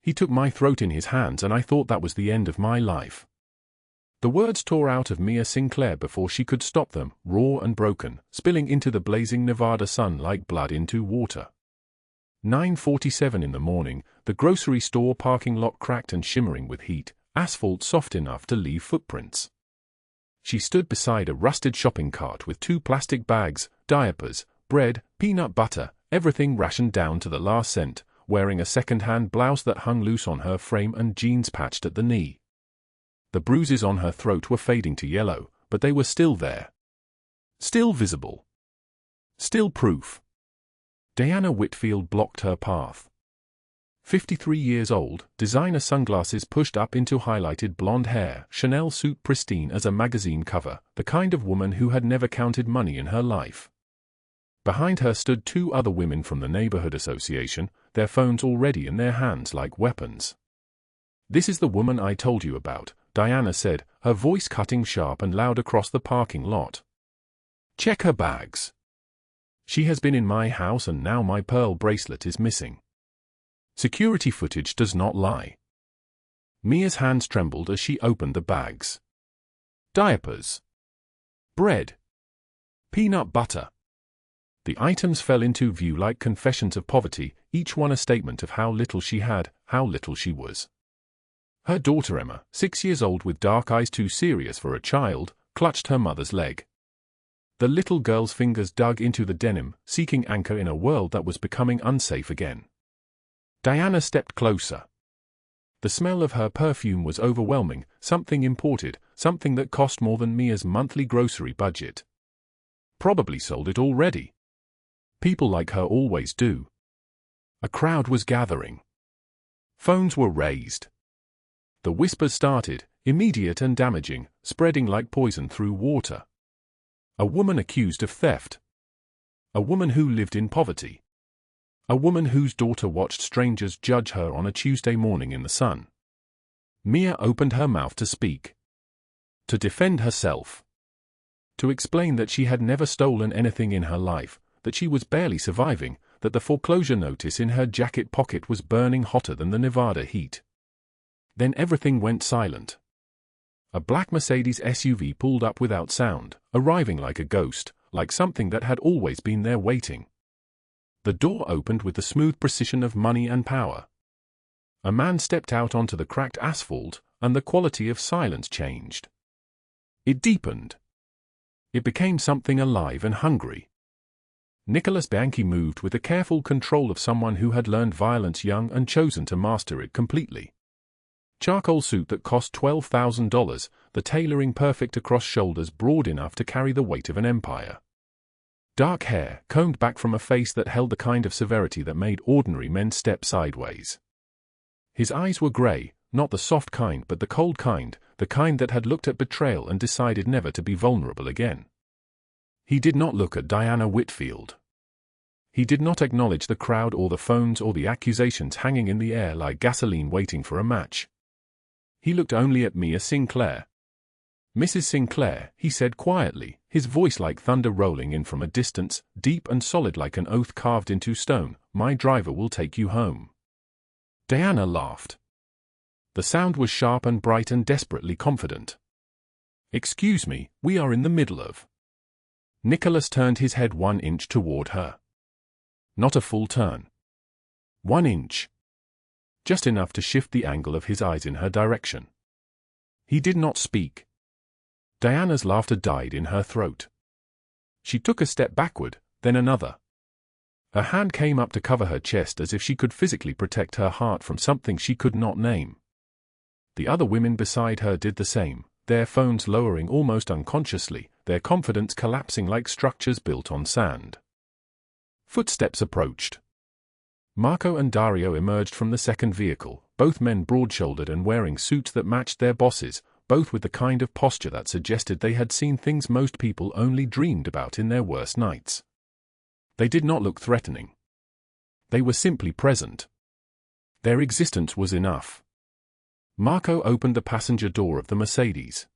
He took my throat in his hands and I thought that was the end of my life. The words tore out of Mia Sinclair before she could stop them, raw and broken, spilling into the blazing Nevada sun like blood into water. 9:47 in the morning, the grocery store parking lot cracked and shimmering with heat, asphalt soft enough to leave footprints. She stood beside a rusted shopping cart with 2 plastic bags, diapers, bread, peanut butter, everything rationed down to the last cent, wearing a second-hand blouse that hung loose on her frame and jeans patched at the knee. The bruises on her throat were fading to yellow, but they were still there. Still visible. Still proof. Diana Whitfield blocked her path. 53 years old, designer sunglasses pushed up into highlighted blonde hair, Chanel suit pristine as a magazine cover, the kind of woman who had never counted money in her life. Behind her stood 2 other women from the neighborhood association, their phones already in their hands like weapons. "This is the woman I told you about," Diana said, her voice cutting sharp and loud across the parking lot. "Check her bags. She has been in my house and now my pearl bracelet is missing. Security footage does not lie." Mia's hands trembled as she opened the bags. Diapers. Bread. Peanut butter. The items fell into view like confessions of poverty, each one a statement of how little she had, how little she was. Her daughter Emma, 6 years old with dark eyes too serious for a child, clutched her mother's leg. The little girl's fingers dug into the denim, seeking anchor in a world that was becoming unsafe again. Diana stepped closer. The smell of her perfume was overwhelming, something imported, something that cost more than Mia's monthly grocery budget. Probably sold it already. People like her always do. A crowd was gathering. Phones were raised. The whispers started, immediate and damaging, spreading like poison through water. A woman accused of theft. A woman who lived in poverty. A woman whose daughter watched strangers judge her on a Tuesday morning in the sun. Mia opened her mouth to speak. To defend herself. To explain that she had never stolen anything in her life, that she was barely surviving, that the foreclosure notice in her jacket pocket was burning hotter than the Nevada heat. Then everything went silent. A black Mercedes SUV pulled up without sound, arriving like a ghost, like something that had always been there waiting. The door opened with the smooth precision of money and power. A man stepped out onto the cracked asphalt, and the quality of silence changed. It deepened. It became something alive and hungry. Nicholas Bianchi moved with the careful control of someone who had learned violence young and chosen to master it completely. Charcoal suit that cost $12,000, the tailoring perfect across shoulders broad enough to carry the weight of an empire. Dark hair, combed back from a face that held the kind of severity that made ordinary men step sideways. His eyes were grey, not the soft kind but the cold kind, the kind that had looked at betrayal and decided never to be vulnerable again. He did not look at Diana Whitfield. He did not acknowledge the crowd or the phones or the accusations hanging in the air like gasoline waiting for a match. He looked only at Mia Sinclair. "Mrs. Sinclair," he said quietly, his voice like thunder rolling in from a distance, deep and solid like an oath carved into stone, "my driver will take you home." Diana laughed. The sound was sharp and bright and desperately confident. "Excuse me, we are in the middle of..." Nicholas turned his head 1 inch toward her. Not a full turn. 1 inch. Just enough to shift the angle of his eyes in her direction. He did not speak. Diana's laughter died in her throat. She took a step backward, then another. Her hand came up to cover her chest as if she could physically protect her heart from something she could not name. The other women beside her did the same, their phones lowering almost unconsciously, their confidence collapsing like structures built on sand. Footsteps approached. Marco and Dario emerged from the second vehicle, both men broad-shouldered and wearing suits that matched their bosses, both with the kind of posture that suggested they had seen things most people only dreamed about in their worst nights. They did not look threatening. They were simply present. Their existence was enough. Marco opened the passenger door of the Mercedes.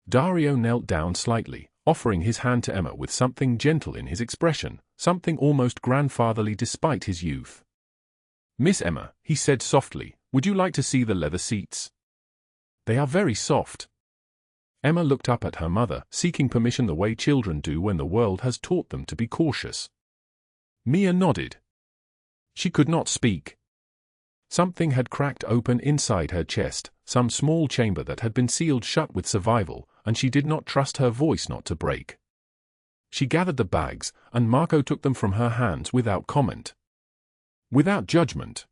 Dario knelt down slightly, offering his hand to Emma with something gentle in his expression, something almost grandfatherly despite his youth. "Miss Emma," he said softly, Would you like to see the leather seats? They are very soft. Emma looked up at her mother, seeking permission the way children do when the world has taught them to be cautious. Mia nodded. She could not speak. Something had cracked open inside her chest, some small chamber that had been sealed shut with survival, and she did not trust her voice not to break. She gathered the bags, and Marco took them from her hands without comment. Without judgment.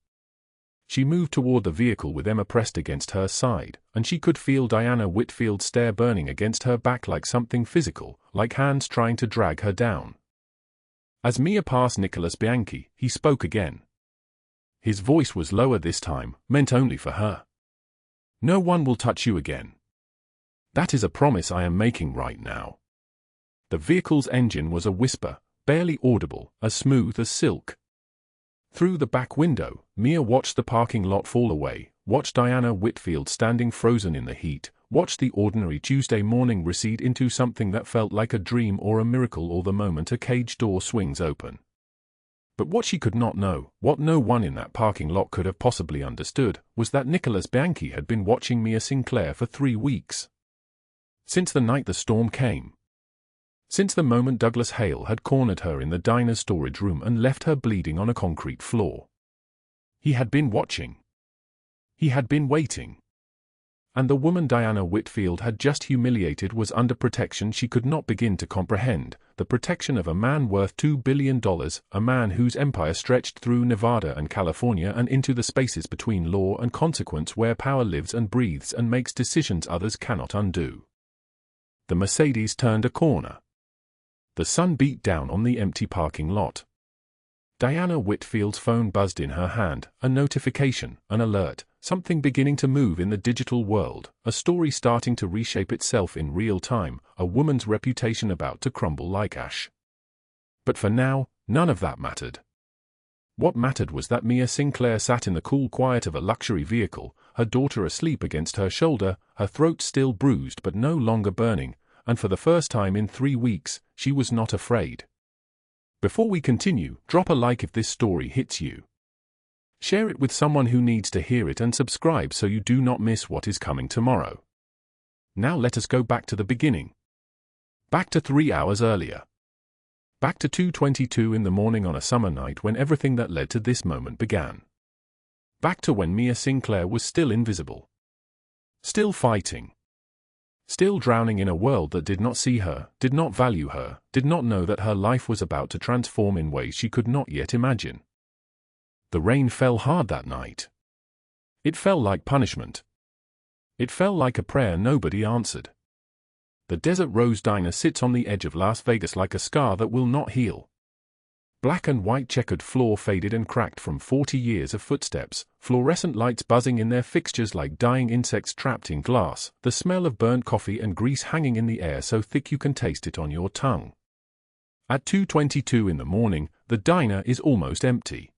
She moved toward the vehicle with Emma pressed against her side, and she could feel Diana Whitfield's stare burning against her back like something physical, like hands trying to drag her down. As Mia passed Nicholas Bianchi, he spoke again. His voice was lower this time, meant only for her. No one will touch you again. That is a promise I am making right now. The vehicle's engine was a whisper, barely audible, as smooth as silk. Through the back window, Mia watched the parking lot fall away, watched Diana Whitfield standing frozen in the heat, watched the ordinary Tuesday morning recede into something that felt like a dream or a miracle or the moment a cage door swings open. But what she could not know, what no one in that parking lot could have possibly understood, was that Nicholas Bianchi had been watching Mia Sinclair for 3 weeks. Since the night the storm came. Since the moment Douglas Hale had cornered her in the diner's storage room and left her bleeding on a concrete floor. He had been watching. He had been waiting. And the woman Diana Whitfield had just humiliated was under protection she could not begin to comprehend, the protection of a man worth $2 billion, a man whose empire stretched through Nevada and California and into the spaces between law and consequence where power lives and breathes and makes decisions others cannot undo. The Mercedes turned a corner. The sun beat down on the empty parking lot. Diana Whitfield's phone buzzed in her hand, a notification, an alert, something beginning to move in the digital world, a story starting to reshape itself in real time, a woman's reputation about to crumble like ash. But for now, none of that mattered. What mattered was that Mia Sinclair sat in the cool quiet of a luxury vehicle, her daughter asleep against her shoulder, her throat still bruised but no longer burning, and for the first time in 3 weeks, she was not afraid. Before we continue, drop a like if this story hits you. Share it with someone who needs to hear it and subscribe so you do not miss what is coming tomorrow. Now let us go back to the beginning. Back to 3 hours earlier. Back to 2:22 in the morning on a summer night when everything that led to this moment began. Back to when Mia Sinclair was still invisible. Still fighting. Still drowning in a world that did not see her, did not value her, did not know that her life was about to transform in ways she could not yet imagine. The rain fell hard that night. It fell like punishment. It fell like a prayer nobody answered. The Desert Rose Diner sits on the edge of Las Vegas like a scar that will not heal. Black and white checkered floor faded and cracked from 40 years of footsteps, fluorescent lights buzzing in their fixtures like dying insects trapped in glass, the smell of burnt coffee and grease hanging in the air so thick you can taste it on your tongue. At 2:22 in the morning, the diner is almost empty.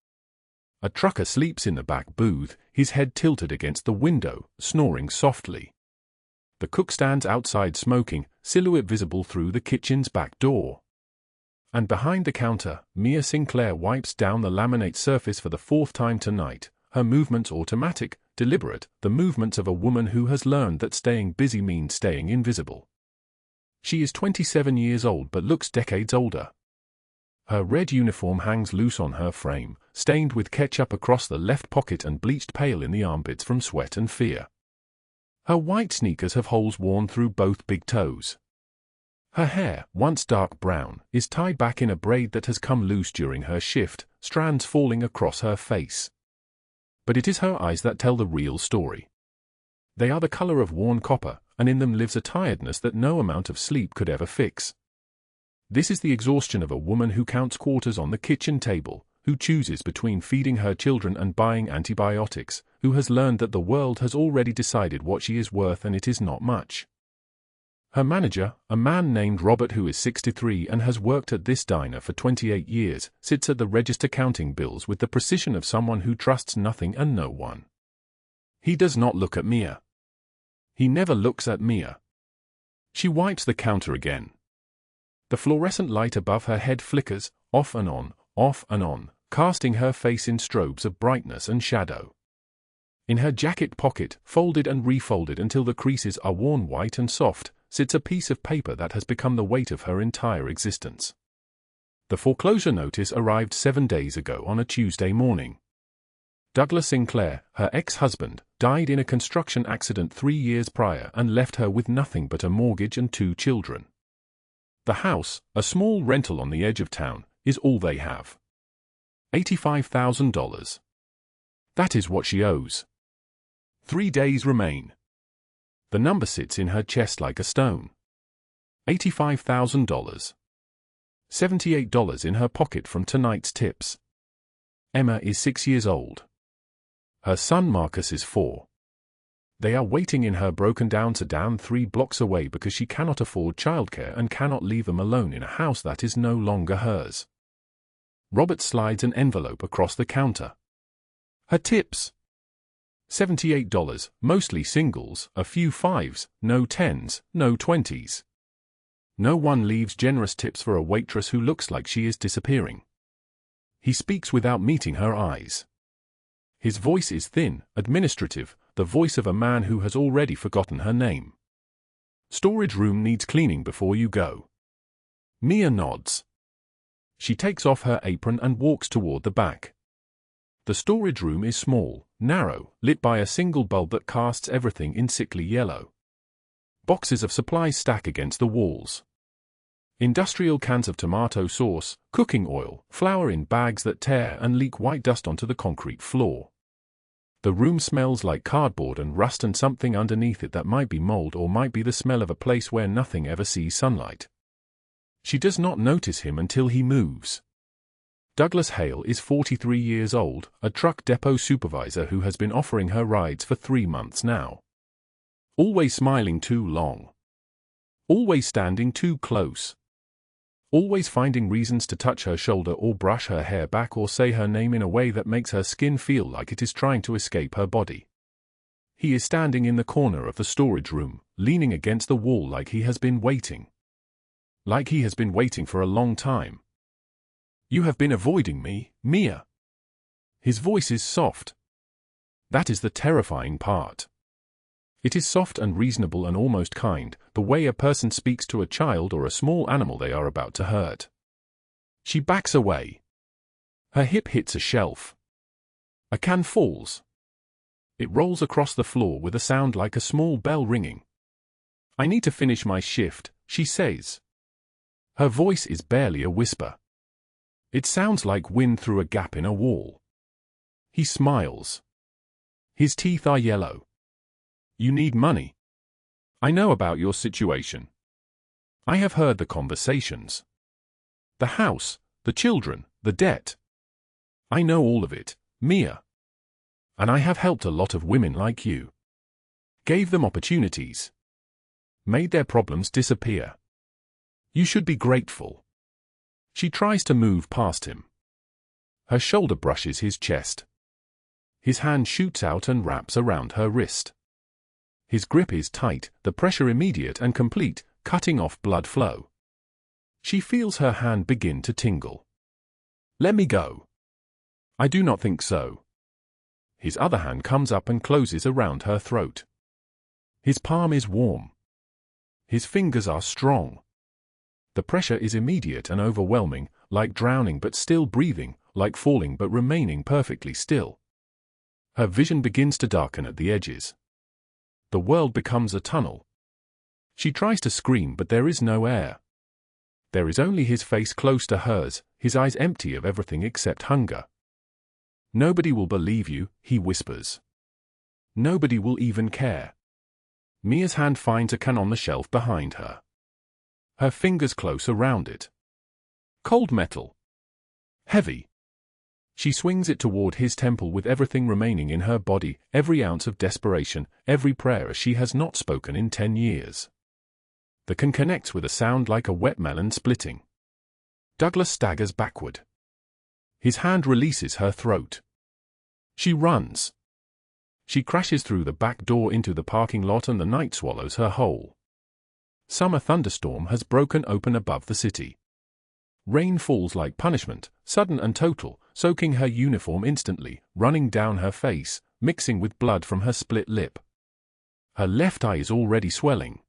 A trucker sleeps in the back booth, his head tilted against the window, snoring softly. The cook stands outside smoking, silhouette visible through the kitchen's back door. And behind the counter, Mia Sinclair wipes down the laminate surface for the 4th time tonight, her movements automatic, deliberate, the movements of a woman who has learned that staying busy means staying invisible. She is 27 years old but looks decades older. Her red uniform hangs loose on her frame, stained with ketchup across the left pocket and bleached pale in the armpits from sweat and fear. Her white sneakers have holes worn through both big toes. Her hair, once dark brown, is tied back in a braid that has come loose during her shift, strands falling across her face. But it is her eyes that tell the real story. They are the color of worn copper, and in them lives a tiredness that no amount of sleep could ever fix. This is the exhaustion of a woman who counts quarters on the kitchen table, who chooses between feeding her children and buying antibiotics, who has learned that the world has already decided what she is worth and it is not much. Her manager, a man named Robert who is 63 and has worked at this diner for 28 years, sits at the register counting bills with the precision of someone who trusts nothing and no one. He does not look at Mia. He never looks at Mia. She wipes the counter again. The fluorescent light above her head flickers, off and on, casting her face in strobes of brightness and shadow. In her jacket pocket, folded and refolded until the creases are worn white and soft, sits a piece of paper that has become the weight of her entire existence. The foreclosure notice arrived 7 days ago on a Tuesday morning. Douglas Sinclair, her ex-husband, died in a construction accident 3 years prior and left her with nothing but a mortgage and 2 children. The house, a small rental on the edge of town, is all they have. $85,000. That is what she owes. 3 days remain. The number sits in her chest like a stone. $85,000. $78 in her pocket from tonight's tips. Emma is 6 years old. Her son Marcus is 4. They are waiting in her broken-down sedan 3 blocks away because she cannot afford childcare and cannot leave them alone in a house that is no longer hers. Robert slides an envelope across the counter. Her tips. $78, mostly singles, a few 5s, no 10s, no 20s. No one leaves generous tips for a waitress who looks like she is disappearing. He speaks without meeting her eyes. His voice is thin, administrative, the voice of a man who has already forgotten her name. Storage room needs cleaning before you go. Mia nods. She takes off her apron and walks toward the back. The storage room is small, narrow, lit by a single bulb that casts everything in sickly yellow. Boxes of supplies stack against the walls. Industrial cans of tomato sauce, cooking oil, flour in bags that tear and leak white dust onto the concrete floor. The room smells like cardboard and rust and something underneath it that might be mold or might be the smell of a place where nothing ever sees sunlight. She does not notice him until he moves. Douglas Hale is 43 years old, a truck depot supervisor who has been offering her rides for 3 months now. Always smiling too long. Always standing too close. Always finding reasons to touch her shoulder or brush her hair back or say her name in a way that makes her skin feel like it is trying to escape her body. He is standing in the corner of the storage room, leaning against the wall like he has been waiting. Like he has been waiting for a long time. You have been avoiding me, Mia. His voice is soft. That is the terrifying part. It is soft and reasonable and almost kind, the way a person speaks to a child or a small animal they are about to hurt. She backs away. Her hip hits a shelf. A can falls. It rolls across the floor with a sound like a small bell ringing. I need to finish my shift, she says. Her voice is barely a whisper. It sounds like wind through a gap in a wall. He smiles. His teeth are yellow. You need money. I know about your situation. I have heard the conversations. The house, the children, the debt. I know all of it, Mia. And I have helped a lot of women like you. Gave them opportunities. Made their problems disappear. You should be grateful. She tries to move past him. Her shoulder brushes his chest. His hand shoots out and wraps around her wrist. His grip is tight, the pressure immediate and complete, cutting off blood flow. She feels her hand begin to tingle. Let me go. I do not think so. His other hand comes up and closes around her throat. His palm is warm. His fingers are strong. The pressure is immediate and overwhelming, like drowning but still breathing, like falling but remaining perfectly still. Her vision begins to darken at the edges. The world becomes a tunnel. She tries to scream but there is no air. There is only his face close to hers, his eyes empty of everything except hunger. Nobody will believe you, he whispers. Nobody will even care. Mia's hand finds a can on the shelf behind her. Her fingers close around it. Cold metal. Heavy. She swings it toward his temple with everything remaining in her body, every ounce of desperation, every prayer she has not spoken in 10 years. The can connects with a sound like a wet melon splitting. Douglas staggers backward. His hand releases her throat. She runs. She crashes through the back door into the parking lot and the night swallows her whole. Summer thunderstorm has broken open above the city. Rain falls like punishment, sudden and total, soaking her uniform instantly, running down her face, mixing with blood from her split lip. Her left eye is already swelling.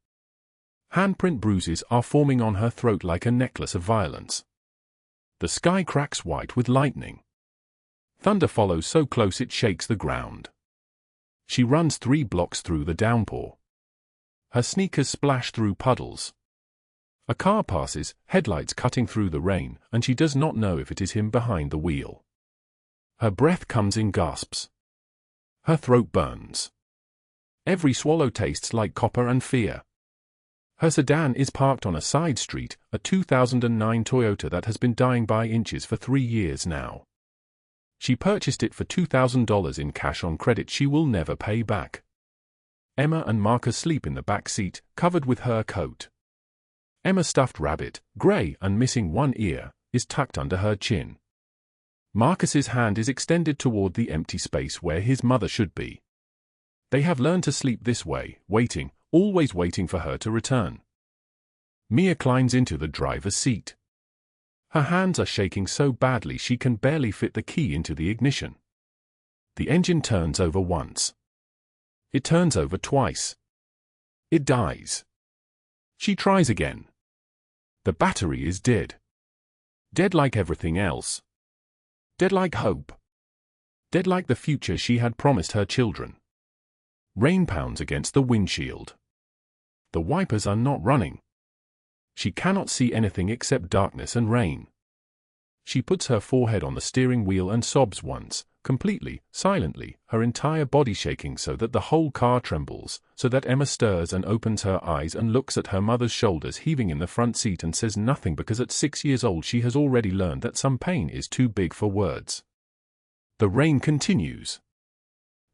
Handprint bruises are forming on her throat like a necklace of violence. The sky cracks white with lightning. Thunder follows so close it shakes the ground. She runs 3 blocks through the downpour. Her sneakers splash through puddles. A car passes, headlights cutting through the rain, and she does not know if it is him behind the wheel. Her breath comes in gasps. Her throat burns. Every swallow tastes like copper and fear. Her sedan is parked on a side street, a 2009 Toyota that has been dying by inches for 3 years now. She purchased it for $2,000 in cash on credit she will never pay back. Emma and Marcus sleep in the back seat, covered with her coat. Emma's stuffed rabbit, grey and missing one ear, is tucked under her chin. Marcus's hand is extended toward the empty space where his mother should be. They have learned to sleep this way, waiting, always waiting for her to return. Mia climbs into the driver's seat. Her hands are shaking so badly she can barely fit the key into the ignition. The engine turns over once. It turns over twice. It dies. She tries again. The battery is dead. Dead like everything else. Dead like hope. Dead like the future she had promised her children. Rain pounds against the windshield. The wipers are not running. She cannot see anything except darkness and rain. She puts her forehead on the steering wheel and sobs once, completely, silently, her entire body shaking so that the whole car trembles, so that Emma stirs and opens her eyes and looks at her mother's shoulders heaving in the front seat and says nothing because at 6 years old she has already learned that some pain is too big for words. The rain continues.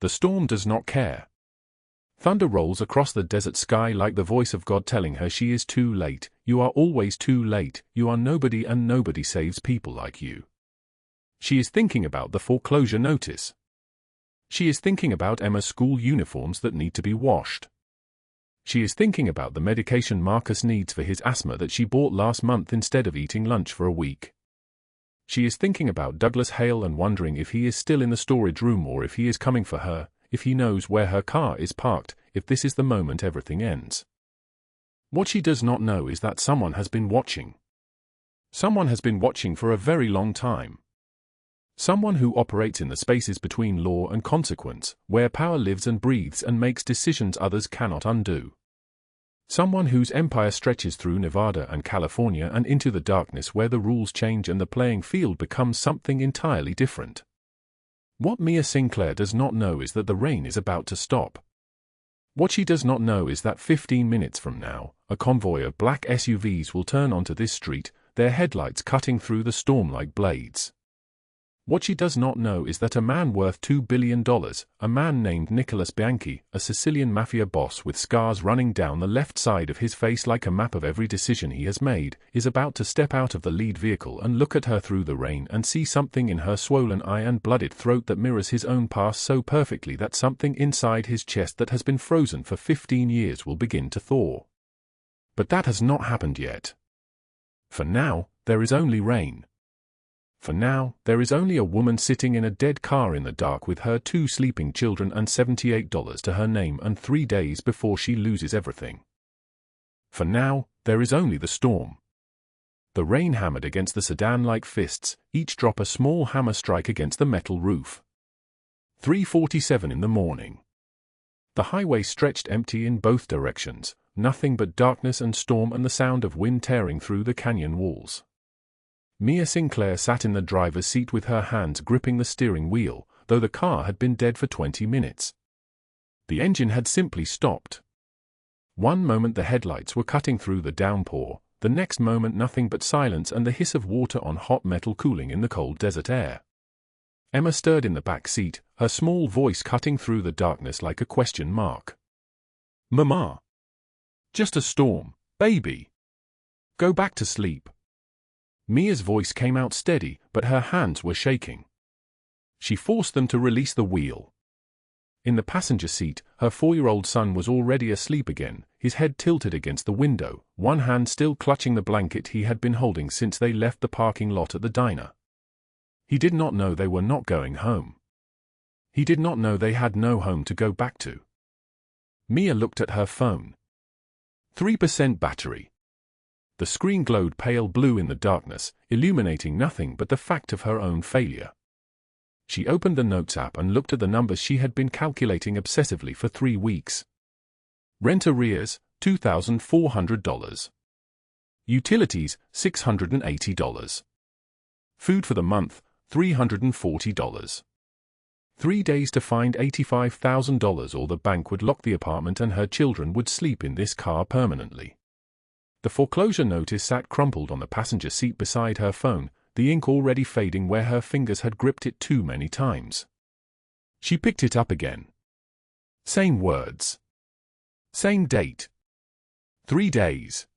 The storm does not care. Thunder rolls across the desert sky like the voice of God telling her she is too late. You are always too late, you are nobody and nobody saves people like you. She is thinking about the foreclosure notice. She is thinking about Emma's school uniforms that need to be washed. She is thinking about the medication Marcus needs for his asthma that she bought last month instead of eating lunch for a week. She is thinking about Douglas Hale and wondering if he is still in the storage room or if he is coming for her, if he knows where her car is parked, if this is the moment everything ends. What she does not know is that someone has been watching. Someone has been watching for a very long time. Someone who operates in the spaces between law and consequence, where power lives and breathes and makes decisions others cannot undo. Someone whose empire stretches through Nevada and California and into the darkness where the rules change and the playing field becomes something entirely different. What Mia Sinclair does not know is that the rain is about to stop. What she does not know is that 15 minutes from now, a convoy of black SUVs will turn onto this street, their headlights cutting through the storm like blades. What she does not know is that a man worth $2 billion, a man named Nicholas Bianchi, a Sicilian Mafia boss with scars running down the left side of his face like a map of every decision he has made, is about to step out of the lead vehicle and look at her through the rain and see something in her swollen eye and blooded throat that mirrors his own past so perfectly that something inside his chest that has been frozen for 15 years will begin to thaw. But that has not happened yet. For now, there is only rain. For now, there is only a woman sitting in a dead car in the dark with her 2 sleeping children and $78 to her name and 3 days before she loses everything. For now, there is only the storm. The rain hammered against the sedan like fists, each drop a small hammer strike against the metal roof. 3:47 in the morning. The highway stretched empty in both directions, nothing but darkness and storm and the sound of wind tearing through the canyon walls. Mia Sinclair sat in the driver's seat with her hands gripping the steering wheel, though the car had been dead for 20 minutes. The engine had simply stopped. One moment the headlights were cutting through the downpour, the next moment nothing but silence and the hiss of water on hot metal cooling in the cold desert air. Emma stirred in the back seat, her small voice cutting through the darkness like a question mark. "Mama. Just a storm, baby. Go back to sleep." Mia's voice came out steady, but her hands were shaking. She forced them to release the wheel. In the passenger seat, her 4-year-old son was already asleep again, his head tilted against the window, one hand still clutching the blanket he had been holding since they left the parking lot at the diner. He did not know they were not going home. He did not know they had no home to go back to. Mia looked at her phone. 3% battery. The screen glowed pale blue in the darkness, illuminating nothing but the fact of her own failure. She opened the Notes app and looked at the numbers she had been calculating obsessively for 3 weeks. Rent arrears, $2,400. Utilities, $680. Food for the month, $340. 3 days to find $85,000 or the bank would lock the apartment and her children would sleep in this car permanently. The foreclosure notice sat crumpled on the passenger seat beside her phone, the ink already fading where her fingers had gripped it too many times. She picked it up again. Same words. Same date. 3 days.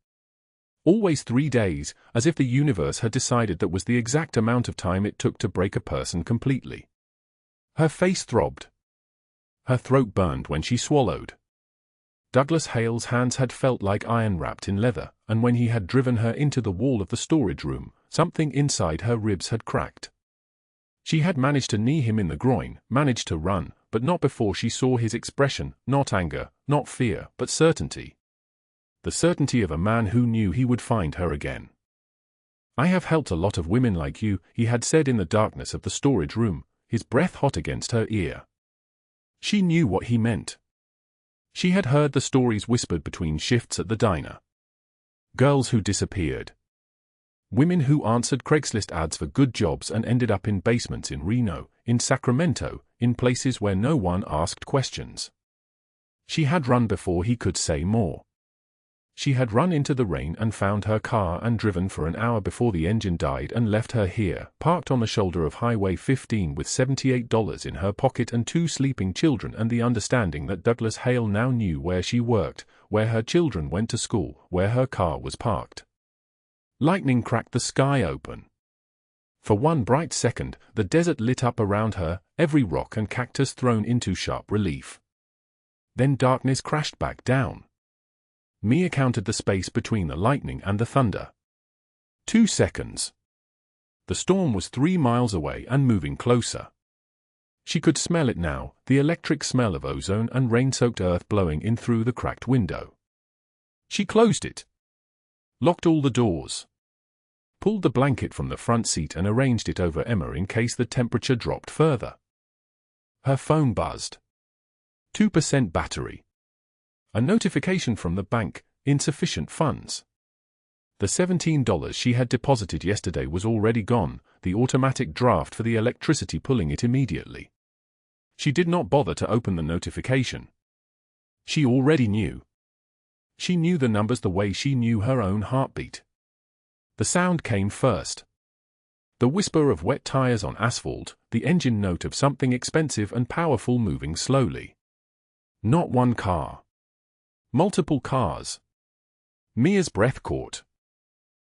Always 3 days, as if the universe had decided that was the exact amount of time it took to break a person completely. Her face throbbed. Her throat burned when she swallowed. Douglas Hale's hands had felt like iron wrapped in leather, and when he had driven her into the wall of the storage room, something inside her ribs had cracked. She had managed to knee him in the groin, managed to run, but not before she saw his expression, not anger, not fear, but certainty. The certainty of a man who knew he would find her again. I have helped a lot of women like you, he had said in the darkness of the storage room, his breath hot against her ear. She knew what he meant. She had heard the stories whispered between shifts at the diner. Girls who disappeared. Women who answered Craigslist ads for good jobs and ended up in basements in Reno, in Sacramento, in places where no one asked questions. She had run before he could say more. She had run into the rain and found her car and driven for an hour before the engine died and left her here, parked on the shoulder of Highway 15 with $78 in her pocket and 2 sleeping children and the understanding that Douglas Hale now knew where she worked, where her children went to school, where her car was parked. Lightning cracked the sky open. For one bright second, the desert lit up around her, every rock and cactus thrown into sharp relief. Then darkness crashed back down. Mia counted the space between the lightning and the thunder. 2 seconds. The storm was 3 miles away and moving closer. She could smell it now, the electric smell of ozone and rain-soaked earth blowing in through the cracked window. She closed it. Locked all the doors. Pulled the blanket from the front seat and arranged it over Emma in case the temperature dropped further. Her phone buzzed. 2% battery. A notification from the bank, insufficient funds. The $17 she had deposited yesterday was already gone, the automatic draft for the electricity pulling it immediately. She did not bother to open the notification. She already knew. She knew the numbers the way she knew her own heartbeat. The sound came first. The whisper of wet tires on asphalt, the engine note of something expensive and powerful moving slowly. Not one car. Multiple cars. Mia's breath caught.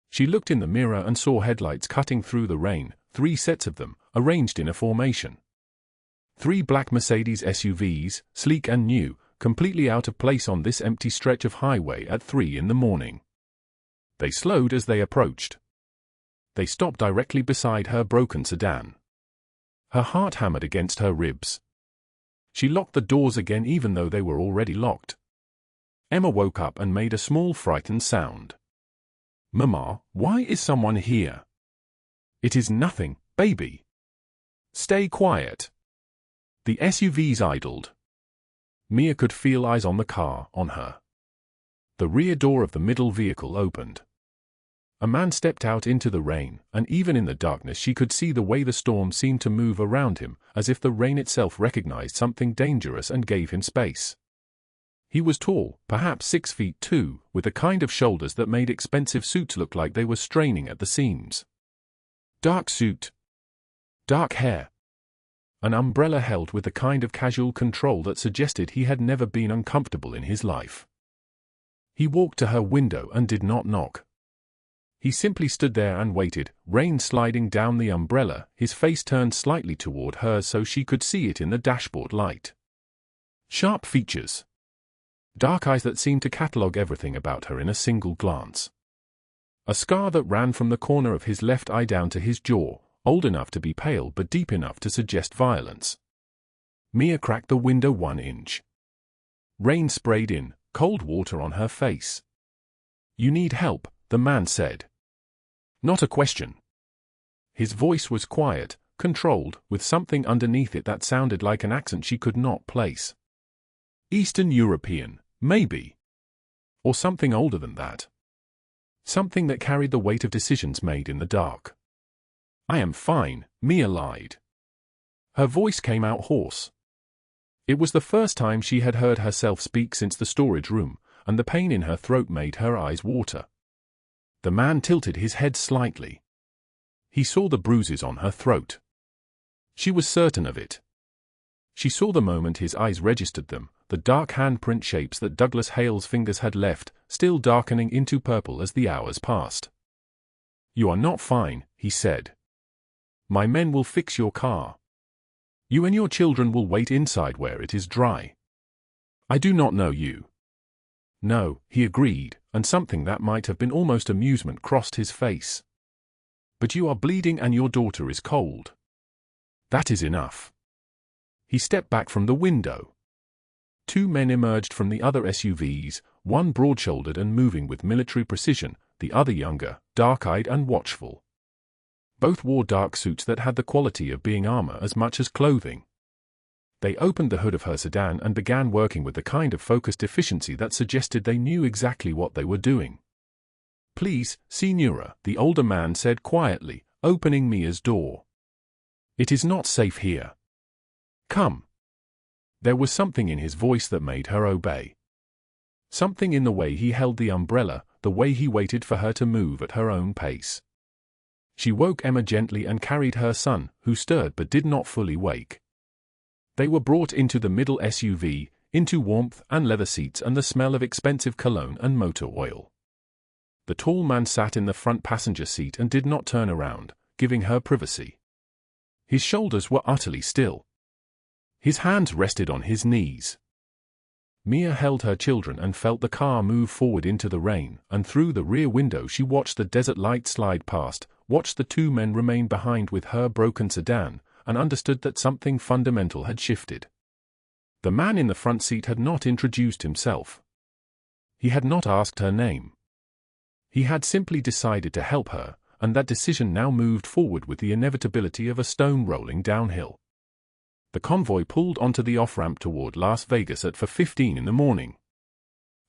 She looked in the mirror and saw headlights cutting through the rain, 3 sets of them, arranged in a formation. 3 black Mercedes SUVs, sleek and new, completely out of place on this empty stretch of highway at 3 in the morning. They slowed as they approached. They stopped directly beside her broken sedan. Her heart hammered against her ribs. She locked the doors again even though they were already locked. Emma woke up and made a small frightened sound. "Mama, why is someone here?" "It is nothing, baby. Stay quiet." The SUVs idled. Mia could feel eyes on the car, on her. The rear door of the middle vehicle opened. A man stepped out into the rain, and even in the darkness she could see the way the storm seemed to move around him, as if the rain itself recognized something dangerous and gave him space. He was tall, perhaps 6 feet 2, with the kind of shoulders that made expensive suits look like they were straining at the seams. Dark suit. Dark hair. An umbrella held with the kind of casual control that suggested he had never been uncomfortable in his life. He walked to her window and did not knock. He simply stood there and waited, rain sliding down the umbrella, his face turned slightly toward hers so she could see it in the dashboard light. Sharp features. Dark eyes that seemed to catalogue everything about her in a single glance. A scar that ran from the corner of his left eye down to his jaw, old enough to be pale but deep enough to suggest violence. Mia cracked the window 1 inch. Rain sprayed in, cold water on her face. "You need help," the man said. "Not a question." His voice was quiet, controlled, with something underneath it that sounded like an accent she could not place. Eastern European, maybe. Or something older than that. Something that carried the weight of decisions made in the dark. "I am fine," Mia lied. Her voice came out hoarse. It was the first time she had heard herself speak since the storage room, and the pain in her throat made her eyes water. The man tilted his head slightly. He saw the bruises on her throat. She was certain of it. She saw the moment his eyes registered them, the dark handprint shapes that Douglas Hale's fingers had left, still darkening into purple as the hours passed. "You are not fine," he said. "My men will fix your car. You and your children will wait inside where it is dry. I do not know you." "No," he agreed, and something that might have been almost amusement crossed his face. "But you are bleeding and your daughter is cold. That is enough." He stepped back from the window. 2 men emerged from the other SUVs, one broad-shouldered and moving with military precision, the other younger, dark-eyed and watchful. Both wore dark suits that had the quality of being armor as much as clothing. They opened the hood of her sedan and began working with the kind of focused efficiency that suggested they knew exactly what they were doing. "Please, Signora," the older man said quietly, opening Mia's door. "It is not safe here. Come." There was something in his voice that made her obey. Something in the way he held the umbrella, the way he waited for her to move at her own pace. She woke Emma gently and carried her son, who stirred but did not fully wake. They were brought into the middle SUV, into warmth and leather seats and the smell of expensive cologne and motor oil. The tall man sat in the front passenger seat and did not turn around, giving her privacy. His shoulders were utterly still. His hands rested on his knees. Mia held her children and felt the car move forward into the rain, and through the rear window she watched the desert light slide past, watched the 2 men remain behind with her broken sedan, and understood that something fundamental had shifted. The man in the front seat had not introduced himself. He had not asked her name. He had simply decided to help her, and that decision now moved forward with the inevitability of a stone rolling downhill. The convoy pulled onto the off-ramp toward Las Vegas at 4:15 in the morning.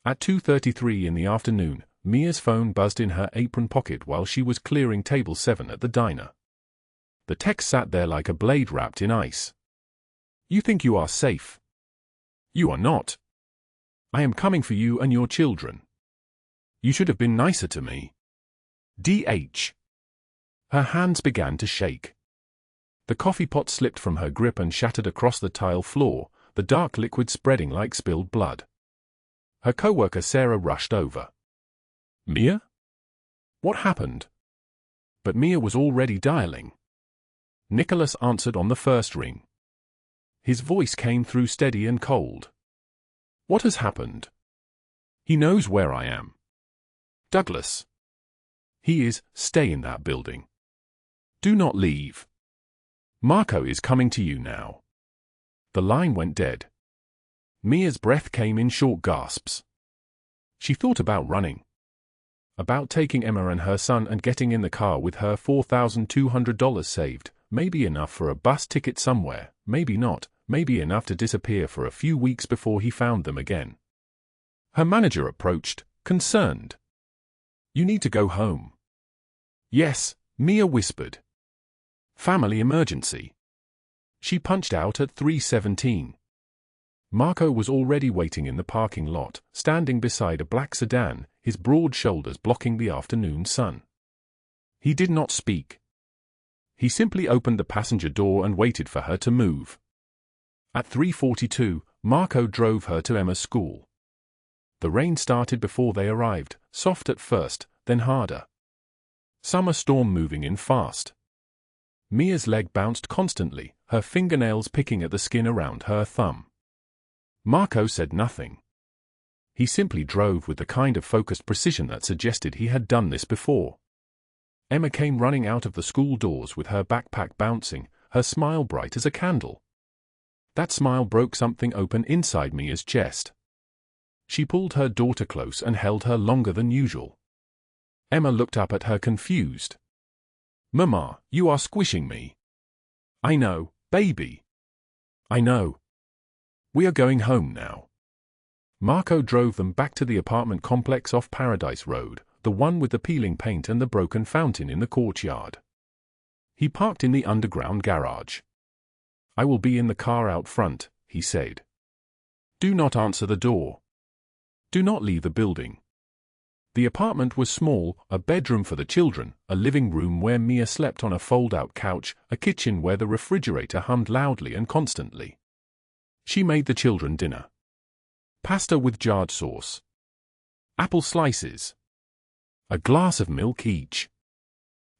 At 2:33 in the afternoon, Mia's phone buzzed in her apron pocket while she was clearing table 7 at the diner. The text sat there like a blade wrapped in ice. "You think you are safe? You are not. I am coming for you and your children. You should have been nicer to me. DH." Her hands began to shake. The coffee pot slipped from her grip and shattered across the tile floor, the dark liquid spreading like spilled blood. Her coworker Sarah rushed over. "Mia? What happened?" But Mia was already dialing. Nicholas answered on the first ring. His voice came through steady and cold. "What has happened?" "He knows where I am." "Douglas." "He is. Stay in that building. Do not leave. Marco is coming to you now." The line went dead. Mia's breath came in short gasps. She thought about running. About taking Emma and her son and getting in the car with her $4,200 saved, maybe enough for a bus ticket somewhere, maybe not, maybe enough to disappear for a few weeks before he found them again. Her manager approached, concerned. "You need to go home." "Yes," Mia whispered. "Family emergency." She punched out at 3:17. Marco was already waiting in the parking lot, standing beside a black sedan, his broad shoulders blocking the afternoon sun. He did not speak. He simply opened the passenger door and waited for her to move. At 3:42, Marco drove her to Emma's school. The rain started before they arrived, soft at first, then harder. Summer storm moving in fast. Mia's leg bounced constantly, her fingernails picking at the skin around her thumb. Marco said nothing. He simply drove with the kind of focused precision that suggested he had done this before. Emma came running out of the school doors with her backpack bouncing, her smile bright as a candle. That smile broke something open inside Mia's chest. She pulled her daughter close and held her longer than usual. Emma looked up at her confused. "Mama, you are squishing me." "I know, baby. I know. We are going home now." Marco drove them back to the apartment complex off Paradise Road, the one with the peeling paint and the broken fountain in the courtyard. He parked in the underground garage. "I will be in the car out front," he said. "Do not answer the door. Do not leave the building." The apartment was small, a bedroom for the children, a living room where Mia slept on a fold-out couch, a kitchen where the refrigerator hummed loudly and constantly. She made the children dinner. Pasta with jarred sauce. Apple slices. A glass of milk each.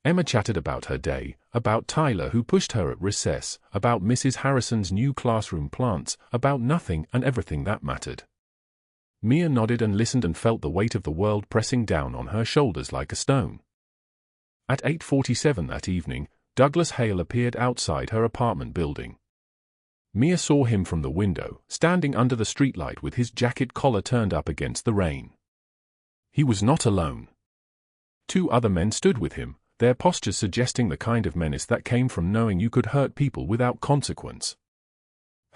Emma chatted about her day, about Tyler who pushed her at recess, about Mrs. Harrison's new classroom plants, about nothing and everything that mattered. Mia nodded and listened and felt the weight of the world pressing down on her shoulders like a stone. At 8:47 that evening, Douglas Hale appeared outside her apartment building. Mia saw him from the window, standing under the streetlight with his jacket collar turned up against the rain. He was not alone. 2 other men stood with him, their postures suggesting the kind of menace that came from knowing you could hurt people without consequence.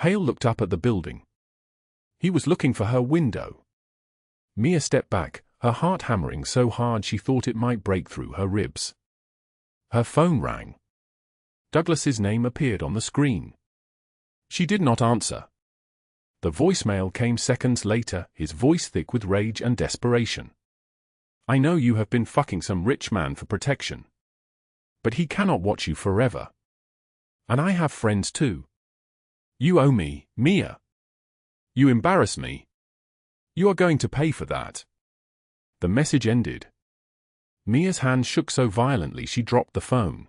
Hale looked up at the building. He was looking for her window. Mia stepped back, her heart hammering so hard she thought it might break through her ribs. Her phone rang. Douglas's name appeared on the screen. She did not answer. The voicemail came seconds later, his voice thick with rage and desperation. "I know you have been fucking some rich man for protection. But he cannot watch you forever. And I have friends too. You owe me, Mia. You embarrass me. You are going to pay for that." The message ended. Mia's hand shook so violently she dropped the phone.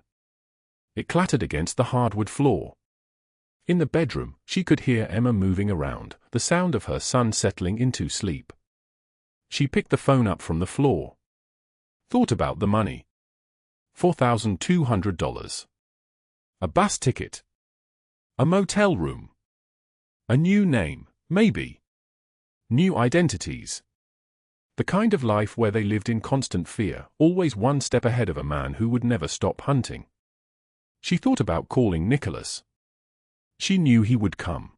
It clattered against the hardwood floor. In the bedroom, she could hear Emma moving around, the sound of her son settling into sleep. She picked the phone up from the floor. Thought about the money. $4,200. A bus ticket. A motel room. A new name, maybe. New identities. The kind of life where they lived in constant fear, always one step ahead of a man who would never stop hunting. She thought about calling Nicholas. She knew he would come.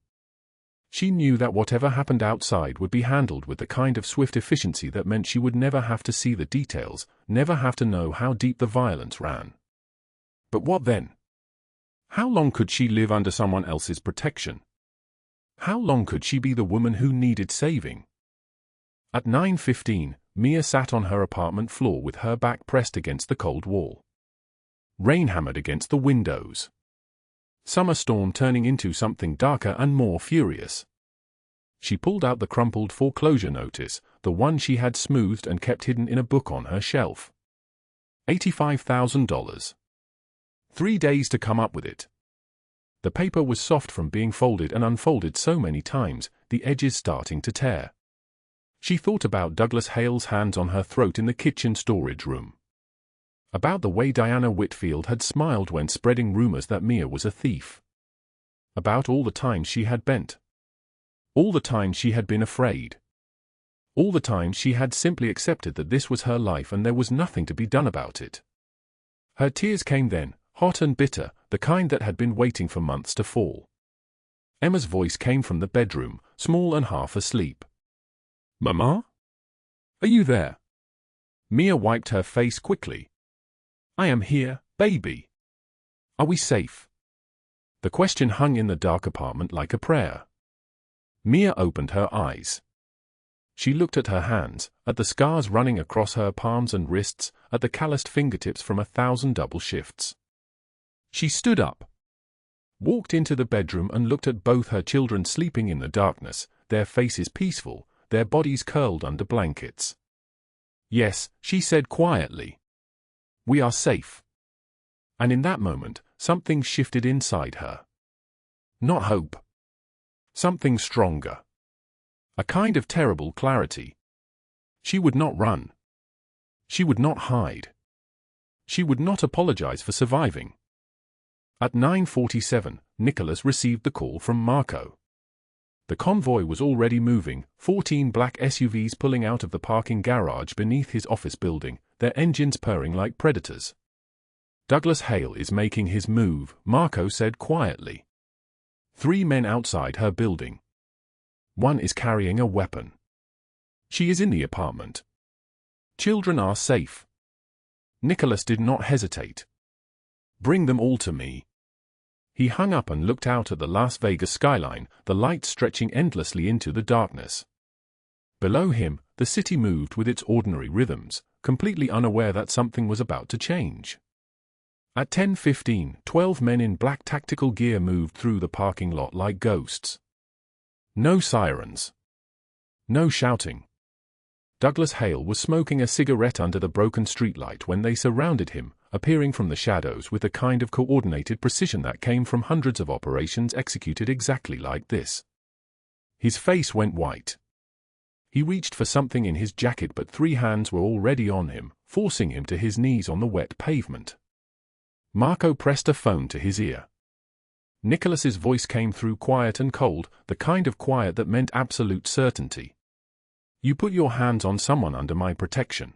She knew that whatever happened outside would be handled with the kind of swift efficiency that meant she would never have to see the details, never have to know how deep the violence ran. But what then? How long could she live under someone else's protection? How long could she be the woman who needed saving? At 9:15, Mia sat on her apartment floor with her back pressed against the cold wall. Rain hammered against the windows. Summer storm turning into something darker and more furious. She pulled out the crumpled foreclosure notice, the one she had smoothed and kept hidden in a book on her shelf. $85,000. 3 days to come up with it. The paper was soft from being folded and unfolded so many times, the edges starting to tear. She thought about Douglas Hale's hands on her throat in the kitchen storage room. About the way Diana Whitfield had smiled when spreading rumors that Mia was a thief. About all the times she had bent. All the times she had been afraid. All the times she had simply accepted that this was her life and there was nothing to be done about it. Her tears came then, hot and bitter, the kind that had been waiting for months to fall. Emma's voice came from the bedroom, small and half asleep. "Mama? Are you there?" Mia wiped her face quickly. "I am here, baby. Are we safe?" The question hung in the dark apartment like a prayer. Mia opened her eyes. She looked at her hands, at the scars running across her palms and wrists, at the calloused fingertips from 1,000 double shifts. She stood up, walked into the bedroom and looked at both her children sleeping in the darkness, their faces peaceful, their bodies curled under blankets. "Yes," she said quietly. "We are safe." And in that moment, something shifted inside her. Not hope. Something stronger. A kind of terrible clarity. She would not run. She would not hide. She would not apologize for surviving. At 9:47, Nicholas received the call from Marco. The convoy was already moving, 14 black SUVs pulling out of the parking garage beneath his office building, their engines purring like predators. "Douglas Hale is making his move," Marco said quietly. 3 men outside her building. One is carrying a weapon. She is in the apartment. Children are safe. Nicholas did not hesitate. "Bring them all to me." He hung up and looked out at the Las Vegas skyline, the lights stretching endlessly into the darkness. Below him, the city moved with its ordinary rhythms, completely unaware that something was about to change. At 10:15, 12 men in black tactical gear moved through the parking lot like ghosts. No sirens. No shouting. Douglas Hale was smoking a cigarette under the broken streetlight when they surrounded him, appearing from the shadows with a kind of coordinated precision that came from hundreds of operations executed exactly like this. His face went white. He reached for something in his jacket, but 3 hands were already on him, forcing him to his knees on the wet pavement. Marco pressed a phone to his ear. Nicholas's voice came through quiet and cold, the kind of quiet that meant absolute certainty. "You put your hands on someone under my protection."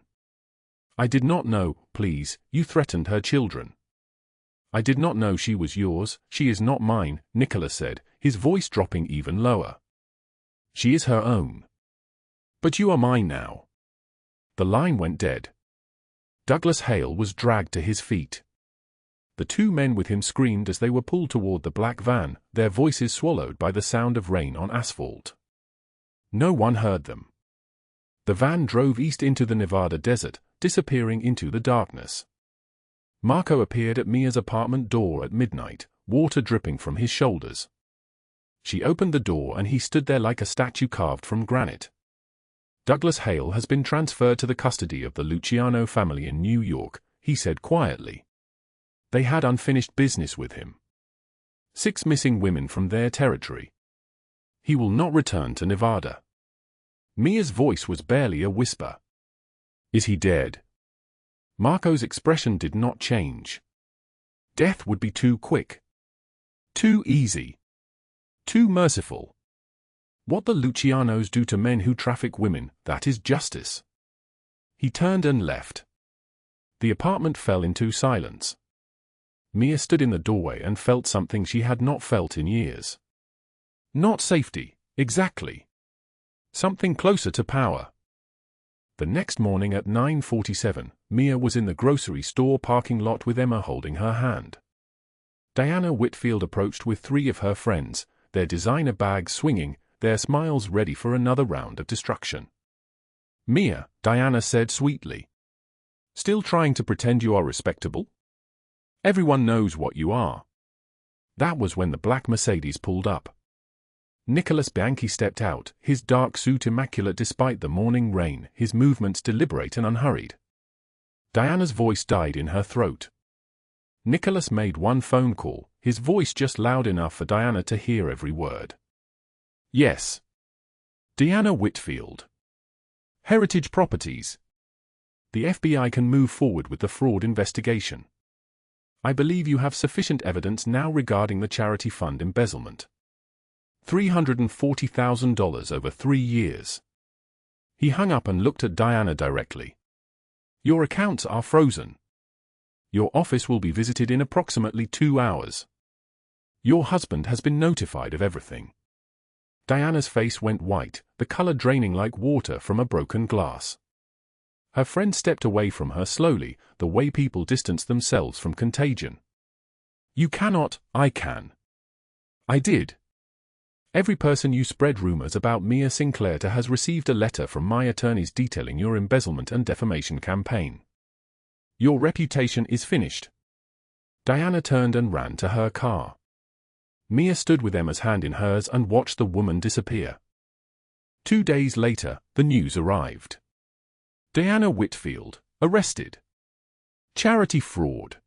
"I did not know, please, you threatened her children." "I did not know she was yours, she is not mine," Nicholas said, his voice dropping even lower. "She is her own. But you are mine now." The line went dead. Douglas Hale was dragged to his feet. The 2 men with him screamed as they were pulled toward the black van, their voices swallowed by the sound of rain on asphalt. No one heard them. The van drove east into the Nevada desert, disappearing into the darkness. Marco appeared at Mia's apartment door at midnight, water dripping from his shoulders. She opened the door and he stood there like a statue carved from granite. "Douglas Hale has been transferred to the custody of the Luciano family in New York," he said quietly. They had unfinished business with him. 6 missing women from their territory. He will not return to Nevada. Mia's voice was barely a whisper. "Is he dead?" Marco's expression did not change. Death would be too quick. Too easy. Too merciful. What the Lucianos do to men who traffic women, that is justice. He turned and left. The apartment fell into silence. Mia stood in the doorway and felt something she had not felt in years. Not safety, exactly. Something closer to power. The next morning at 9:47, Mia was in the grocery store parking lot with Emma holding her hand. Diana Whitfield approached with 3 of her friends, their designer bags swinging, their smiles ready for another round of destruction. "Mia," Diana said sweetly. "Still trying to pretend you are respectable? Everyone knows what you are." That was when the black Mercedes pulled up. Nicholas Bianchi stepped out, his dark suit immaculate despite the morning rain, his movements deliberate and unhurried. Diana's voice died in her throat. Nicholas made one phone call, his voice just loud enough for Diana to hear every word. "Yes. Diana Whitfield. Heritage Properties. The FBI can move forward with the fraud investigation. I believe you have sufficient evidence now regarding the charity fund embezzlement. $340,000 over 3 years. He hung up and looked at Diana directly. "Your accounts are frozen. Your office will be visited in approximately 2 hours. Your husband has been notified of everything." Diana's face went white, the color draining like water from a broken glass. Her friend stepped away from her slowly, the way people distance themselves from contagion. "You cannot." "I can. I did. Every person you spread rumors about Mia Sinclair to has received a letter from my attorneys detailing your embezzlement and defamation campaign. Your reputation is finished." Diana turned and ran to her car. Mia stood with Emma's hand in hers and watched the woman disappear. 2 days later, the news arrived. Diana Whitfield, arrested. Charity fraud.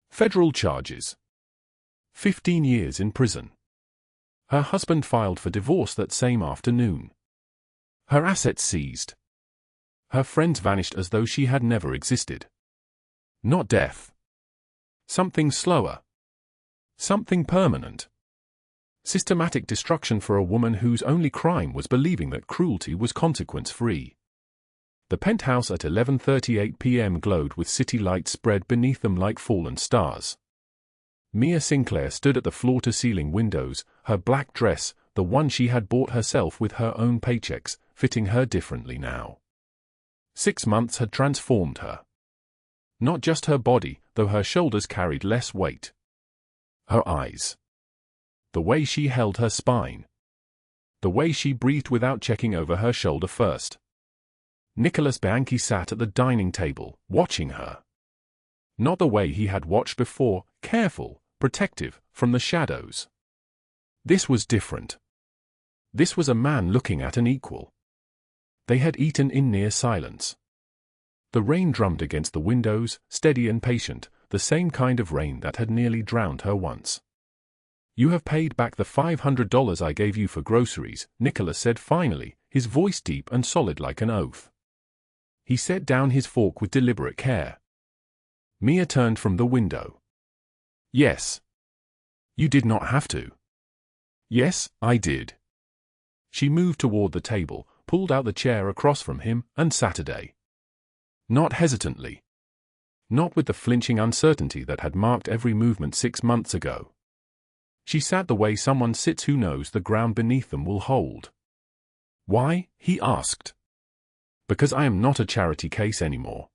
Federal charges. 15 years in prison. Her husband filed for divorce that same afternoon. Her assets seized. Her friends vanished as though she had never existed. Not death. Something slower. Something permanent. Systematic destruction for a woman whose only crime was believing that cruelty was consequence-free. The penthouse at 11:38 p.m. glowed with city lights spread beneath them like fallen stars. Mia Sinclair stood at the floor-to-ceiling windows, her black dress, the one she had bought herself with her own paychecks, fitting her differently now. 6 months had transformed her. Not just her body, though her shoulders carried less weight. Her eyes. The way she held her spine. The way she breathed without checking over her shoulder first. Nicholas Bianchi sat at the dining table, watching her. Not the way he had watched before, careful, protective, from the shadows. This was different. This was a man looking at an equal. They had eaten in near silence. The rain drummed against the windows, steady and patient, the same kind of rain that had nearly drowned her once. "You have paid back the $500 I gave you for groceries," Nicholas said finally, his voice deep and solid like an oath. He set down his fork with deliberate care. Mia turned from the window. "Yes." "You did not have to." "Yes, I did." She moved toward the table, pulled out the chair across from him, and sat down. Not hesitantly. Not with the flinching uncertainty that had marked every movement 6 months ago. She sat the way someone sits who knows the ground beneath them will hold. "Why?" he asked. "Because I am not a charity case anymore.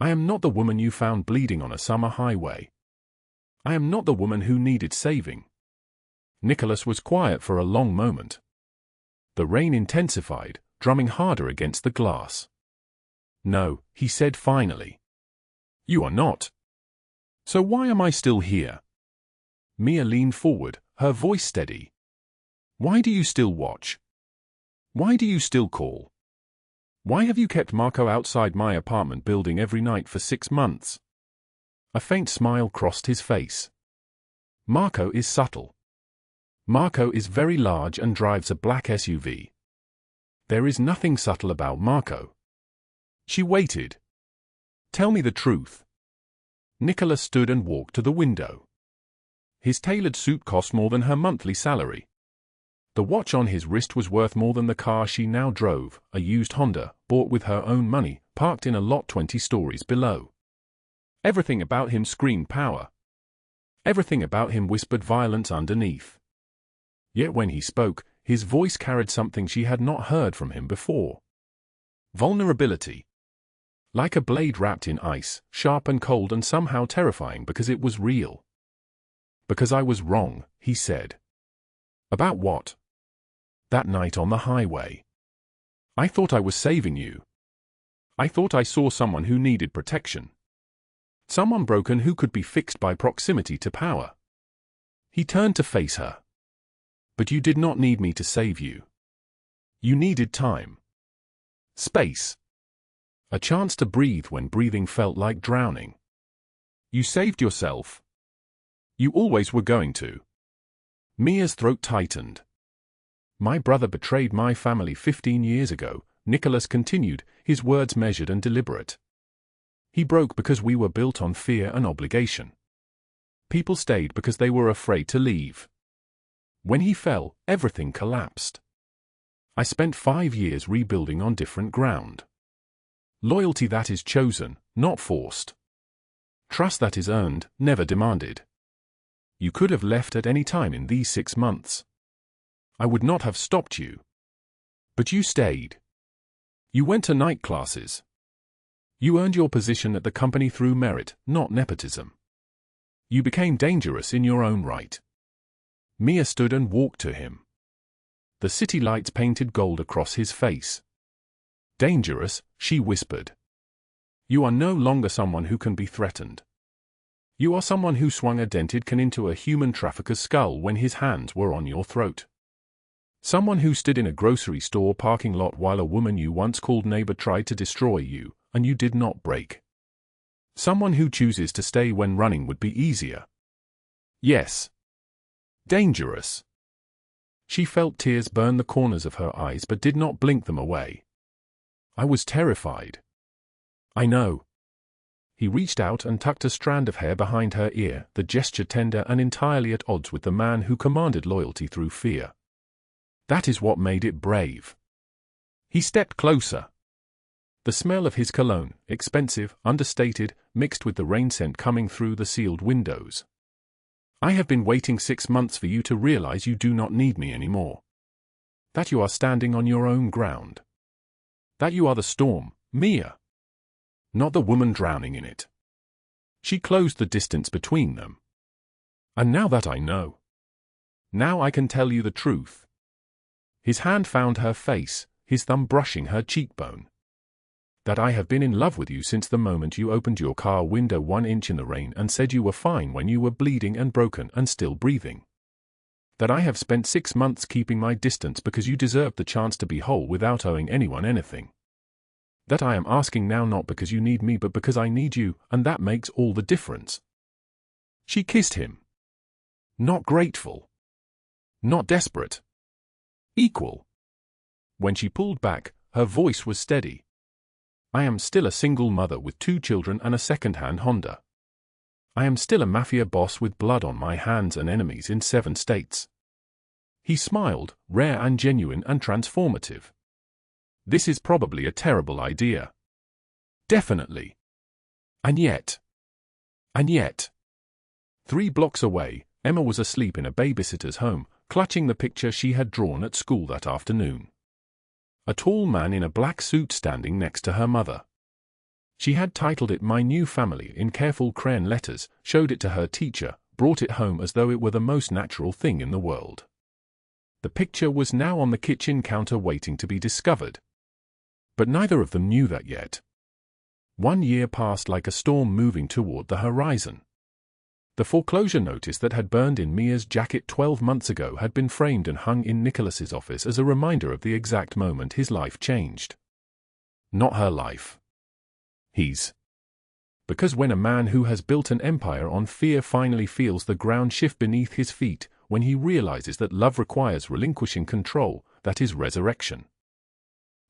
I am not the woman you found bleeding on a summer highway. I am not the woman who needed saving." Nicholas was quiet for a long moment. The rain intensified, drumming harder against the glass. "No," he said finally. "You are not. So why am I still here?" Mia leaned forward, her voice steady. "Why do you still watch? Why do you still call? Why have you kept Marco outside my apartment building every night for 6 months?" A faint smile crossed his face. "Marco is subtle. Marco is very large and drives a black SUV. There is nothing subtle about Marco." She waited. "Tell me the truth." Nicholas stood and walked to the window. His tailored suit cost more than her monthly salary. The watch on his wrist was worth more than the car she now drove, a used Honda, bought with her own money, parked in a lot 20 stories below. Everything about him screamed power. Everything about him whispered violence underneath. Yet when he spoke, his voice carried something she had not heard from him before. Vulnerability. Like a blade wrapped in ice, sharp and cold and somehow terrifying because it was real. "Because I was wrong," he said. "About what?" "That night on the highway. I thought I was saving you. I thought I saw someone who needed protection. Someone broken who could be fixed by proximity to power." He turned to face her. "But you did not need me to save you. You needed time. Space. A chance to breathe when breathing felt like drowning. You saved yourself. You always were going to." Mia's throat tightened. "My brother betrayed my family 15 years ago," Nicholas continued, his words measured and deliberate. "He broke because we were built on fear and obligation. People stayed because they were afraid to leave. When he fell, everything collapsed. I spent 5 years rebuilding on different ground. Loyalty that is chosen, not forced. Trust that is earned, never demanded. You could have left at any time in these 6 months. I would not have stopped you. But you stayed. You went to night classes. You earned your position at the company through merit, not nepotism. You became dangerous in your own right." Mia stood and walked to him. The city lights painted gold across his face. "Dangerous," she whispered. "You are no longer someone who can be threatened. You are someone who swung a dented can into a human trafficker's skull when his hands were on your throat. Someone who stood in a grocery store parking lot while a woman you once called neighbor tried to destroy you, and you did not break. Someone who chooses to stay when running would be easier. Yes. Dangerous." She felt tears burn the corners of her eyes but did not blink them away. "I was terrified." "I know." He reached out and tucked a strand of hair behind her ear, the gesture tender and entirely at odds with the man who commanded loyalty through fear. That is what made it brave. He stepped closer. The smell of his cologne, expensive, understated, mixed with the rain scent coming through the sealed windows. I have been waiting 6 months for you to realize you do not need me anymore. That you are standing on your own ground. That you are the storm, Mia. Not the woman drowning in it. She closed the distance between them. And now that I know. Now I can tell you the truth. His hand found her face, his thumb brushing her cheekbone. That I have been in love with you since the moment you opened your car window 1 inch in the rain and said you were fine when you were bleeding and broken and still breathing. That I have spent 6 months keeping my distance because you deserved the chance to be whole without owing anyone anything. That I am asking now not because you need me but because I need you, and that makes all the difference. She kissed him. Not grateful. Not desperate. Equal. When she pulled back, her voice was steady. I am still a single mother with 2 children and a second-hand Honda. I am still a mafia boss with blood on my hands and enemies in 7 states. He smiled, rare and genuine and transformative. This is probably a terrible idea. Definitely. And yet. 3 blocks away, Emma was asleep in a babysitter's home, clutching the picture she had drawn at school that afternoon. A tall man in a black suit standing next to her mother. She had titled it My New Family in careful crayon letters, showed it to her teacher, brought it home as though it were the most natural thing in the world. The picture was now on the kitchen counter waiting to be discovered. But neither of them knew that yet. 1 year passed like a storm moving toward the horizon. The foreclosure notice that had burned in Mia's jacket 12 months ago had been framed and hung in Nicholas's office as a reminder of the exact moment his life changed. Not her life. His. Because when a man who has built an empire on fear finally feels the ground shift beneath his feet, when he realizes that love requires relinquishing control, that is resurrection.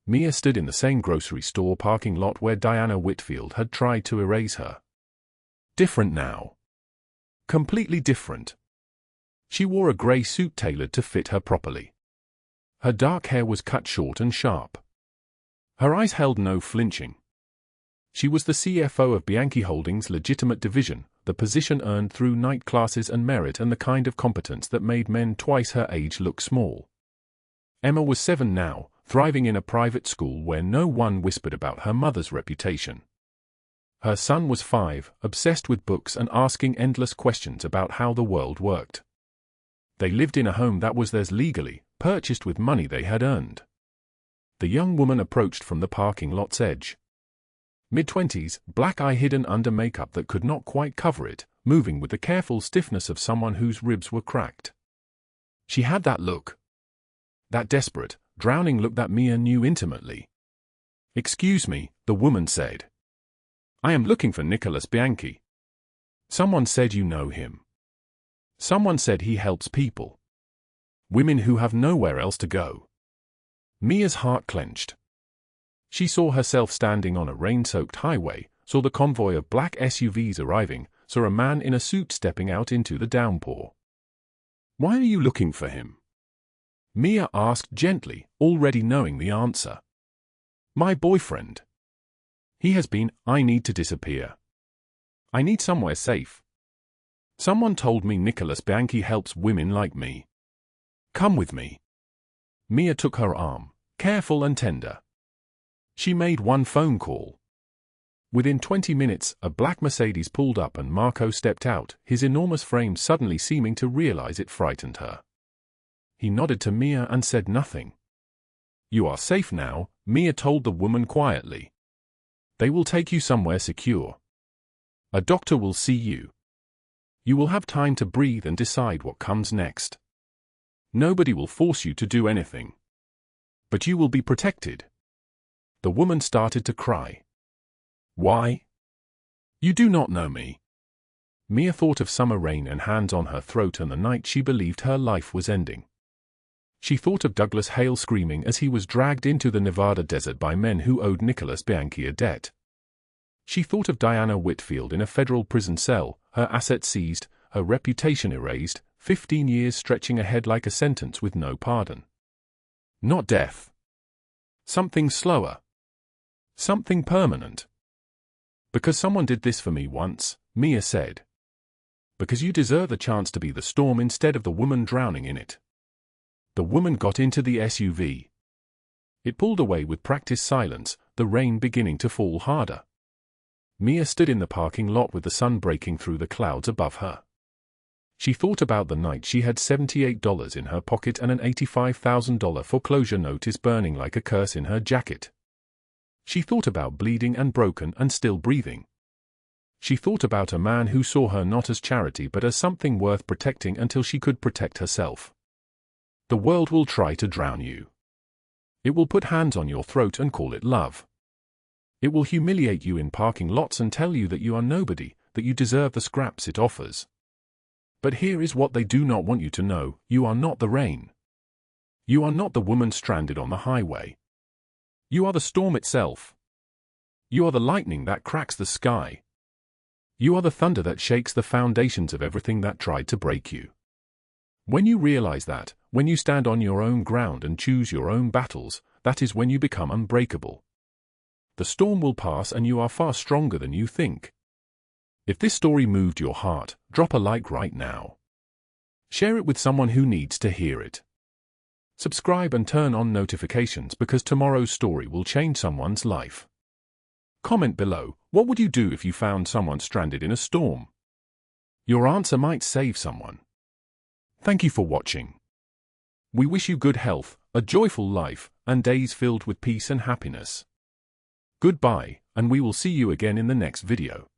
Mia stood in the same grocery store parking lot where Diana Whitfield had tried to erase her. Different now. Completely different. She wore a grey suit tailored to fit her properly. Her dark hair was cut short and sharp. Her eyes held no flinching. She was the CFO of Bianchi Holdings' legitimate division, the position earned through night classes and merit and the kind of competence that made men twice her age look small. Emma was 7 now, thriving in a private school where no one whispered about her mother's reputation. Her son was 5, obsessed with books and asking endless questions about how the world worked. They lived in a home that was theirs legally, purchased with money they had earned. The young woman approached from the parking lot's edge. Mid-20s, black eye hidden under makeup that could not quite cover it, moving with the careful stiffness of someone whose ribs were cracked. She had that look. That desperate, drowning look that Mia knew intimately. "Excuse me," the woman said. "I am looking for Nicholas Bianchi. Someone said you know him. Someone said he helps people. Women who have nowhere else to go." Mia's heart clenched. She saw herself standing on a rain-soaked highway, saw the convoy of black SUVs arriving, saw a man in a suit stepping out into the downpour. "Why are you looking for him?" Mia asked gently, already knowing the answer. "My boyfriend. He has been. I need to disappear. I need somewhere safe. Someone told me Nicholas Bianchi helps women like me. Come with me." Mia took her arm, careful and tender. She made one phone call. Within 20 minutes, a black Mercedes pulled up and Marco stepped out, his enormous frame suddenly seeming to realize it frightened her. He nodded to Mia and said nothing. "You are safe now," Mia told the woman quietly. "They will take you somewhere secure. A doctor will see you. You will have time to breathe and decide what comes next. Nobody will force you to do anything. But you will be protected." The woman started to cry. "Why? You do not know me." Mia thought of summer rain and hands on her throat and the night she believed her life was ending. She thought of Douglas Hale screaming as he was dragged into the Nevada desert by men who owed Nicholas Bianchi a debt. She thought of Diana Whitfield in a federal prison cell, her assets seized, her reputation erased, 15 years stretching ahead like a sentence with no pardon. Not death. Something slower. Something permanent. Because someone did this for me once, Mia said. Because you deserve a chance to be the storm instead of the woman drowning in it. The woman got into the SUV. It pulled away with practiced silence, the rain beginning to fall harder. Mia stood in the parking lot with the sun breaking through the clouds above her. She thought about the night she had $78 in her pocket and an $85,000 foreclosure notice burning like a curse in her jacket. She thought about bleeding and broken and still breathing. She thought about a man who saw her not as charity but as something worth protecting until she could protect herself. The world will try to drown you. It will put hands on your throat and call it love. It will humiliate you in parking lots and tell you that you are nobody, that you deserve the scraps it offers. But here is what they do not want you to know: you are not the rain. You are not the woman stranded on the highway. You are the storm itself. You are the lightning that cracks the sky. You are the thunder that shakes the foundations of everything that tried to break you. When you realize that, when you stand on your own ground and choose your own battles, that is when you become unbreakable. The storm will pass and you are far stronger than you think. If this story moved your heart, drop a like right now. Share it with someone who needs to hear it. Subscribe and turn on notifications because tomorrow's story will change someone's life. Comment below, what would you do if you found someone stranded in a storm? Your answer might save someone. Thank you for watching. We wish you good health, a joyful life, and days filled with peace and happiness. Goodbye, and we will see you again in the next video.